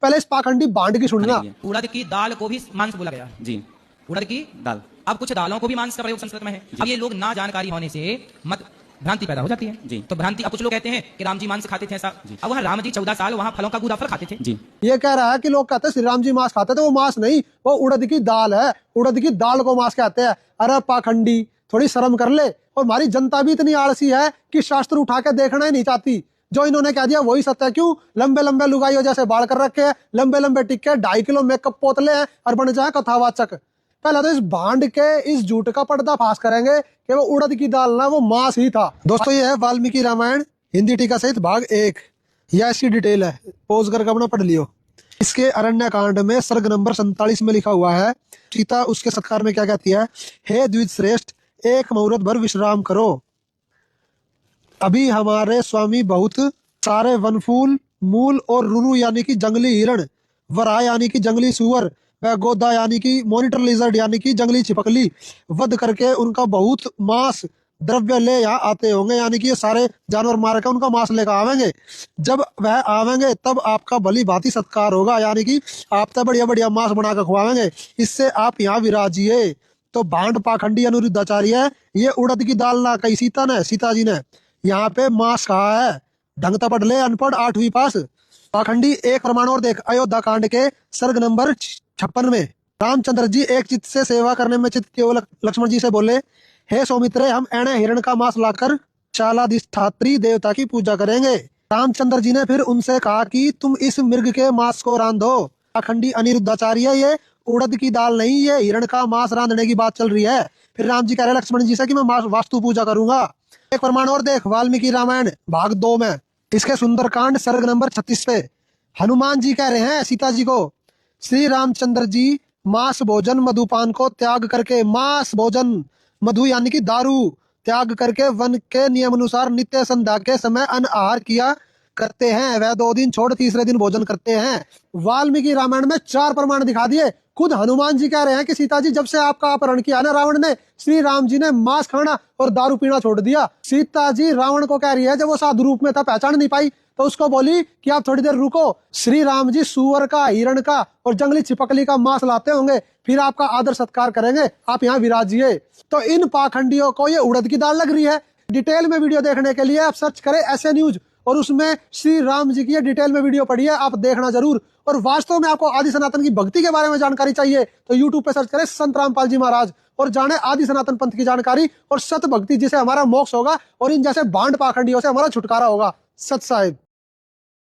पहले इस पाखंडी भांड की सुनना। उड़द की दाल को भी मांस बोला गया जी, उड़द की दाल। अब कुछ दालों को भी मांस का प्रयोग संस्कृत में है। अब ये लोग ना जानकारी होने से मत भ्रांति पैदा हो जाती है जी। तो भ्रांति, अब कुछ लोग कहते हैं कि राम जी मांस खाते थे ऐसा। अब वहाँ राम जी 14 साल वहाँ फलों का गूदा फल खाते थे जी। ये कह रहा है कि लोग कहते हैं श्री राम जी मांस खाते थे, वो मांस नहीं, वो उड़द की दाल है, उड़द की दाल को मांस कहते हैं। अरे पाखंडी, थोड़ी शर्म कर ले। और हमारी जनता भी इतनी आलसी है कि शास्त्र उठा के देखना ही नहीं चाहती। जो इन्होंने कह दिया वही सत्य है। क्यों? लंबे लंबे लुगाइयों जैसे बाल कर रखे हैं, लंबे लंबे टिक्के, 2.5 किलो मेकअप पोतले हैं और बन जाए कथावाचक। पहले तो इस भांड के इस झूठ का पर्दाफाश करेंगे कि वो उड़द की दाल ना, वो मांस ही था। दोस्तों ये है वाल्मीकि रामायण हिंदी टीका सहित भाग 1। यह इसकी डिटेल है, पोज करके अपना पढ़ लियो। इसके अरण्य कांड में सर्ग नंबर 47 में लिखा हुआ है, सीता उसके सत्कार में क्या कहती है? हे द्विज श्रेष्ठ, एक मुहूर्त भर विश्राम करो। अभी हमारे स्वामी बहुत सारे वनफूल, मूल और रुरु यानी कि जंगली हिरण, वराह यानी कि जंगली सुअर, व गोदा यानी कि मॉनिटर लिजर्ड यानी कि जंगली छिपकली वध करके उनका बहुत मांस द्रव्य ले यहाँ आते होंगे। यानी कि ये सारे जानवर मार के उनका मांस लेकर आवेंगे। जब वह आवेंगे तब आपका भली भांति सत्कार होगा, यानी कि आप तब बढ़िया बढ़िया मांस बना कर खुआवेंगे। इससे आप यहाँ विराजिए। तो भांड पाखंडी अनिरुद्धाचार्य, ये उड़द की दाल ना कही सीता जी ने, यहाँ पे मांस कहा है। ढंग तो पढ़ ले अनपढ़, 8वीं पास। पाखंडी एक प्रमाण और देख, अयोध्या कांड के सर्ग नंबर 56 में रामचंद्र जी एक चित्त से सेवा करने में चित्त केवल लक्ष्मण जी से बोले, हे सौमित्रे, हम एणे हिरण का मांस लाकर शालाधिष्ठात्री देवता की पूजा करेंगे। रामचंद्र जी ने फिर उनसे कहा कि तुम इस मृग के मांस को रांधो। पाखंडी अनिरुद्धाचार्य, ये उड़द की दाल नहीं, ये हिरण का मांस रांधने की बात चल रही है। फिर राम जी कह रहे लक्ष्मण जी से कि मैं वास्तु पूजा करूंगा। एक प्रमाण और देख, वाल्मीकि रामायण भाग 2 में इसके सुंदरकांड सर्ग नंबर 36 पे हनुमान जी कह रहे हैं सीता जी को, श्री रामचंद्र जी मांस भोजन मधुपान को त्याग करके, मांस भोजन मधु यानी कि दारू त्याग करके वन के नियम अनुसार नित्य संध्या के समय अन्न आहार किया करते हैं। वह 2 दिन छोड़ तीसरे दिन भोजन करते हैं। वाल्मीकि रामायण में 4 प्रमाण दिखा दिए। खुद हनुमान जी कह रहे हैं कि सीता जी, जब से आपका अपहरण किया ना रावण ने, श्री राम जी ने मांस खाना और दारू पीना छोड़ दिया। सीता जी रावण को कह रही है, जब वो साधु रूप में था पहचान नहीं पाई, तो उसको बोली कि आप थोड़ी देर रुको, श्री राम जी सुअर का, हिरण का और जंगली छिपकली का मांस लाते होंगे, फिर आपका आदर सत्कार करेंगे, आप यहाँ विराजिए। तो इन पाखंडियों को ये उड़द की दाल लग रही है। डिटेल में वीडियो देखने के लिए आप सर्च करें ऐसे न्यूज, और उसमें श्री राम जी की डिटेल में वीडियो पढ़िए, आप देखना जरूर। और वास्तव में आपको आदि सनातन की भक्ति के बारे में जानकारी चाहिए तो यूट्यूब पे सर्च करें संत रामपाल जी महाराज, और जाने आदि सनातन पंथ की जानकारी और सत भक्ति, जिसे हमारा मोक्ष होगा और इन जैसे भांड पाखंडियों से हमारा छुटकारा होगा। सत साहिब।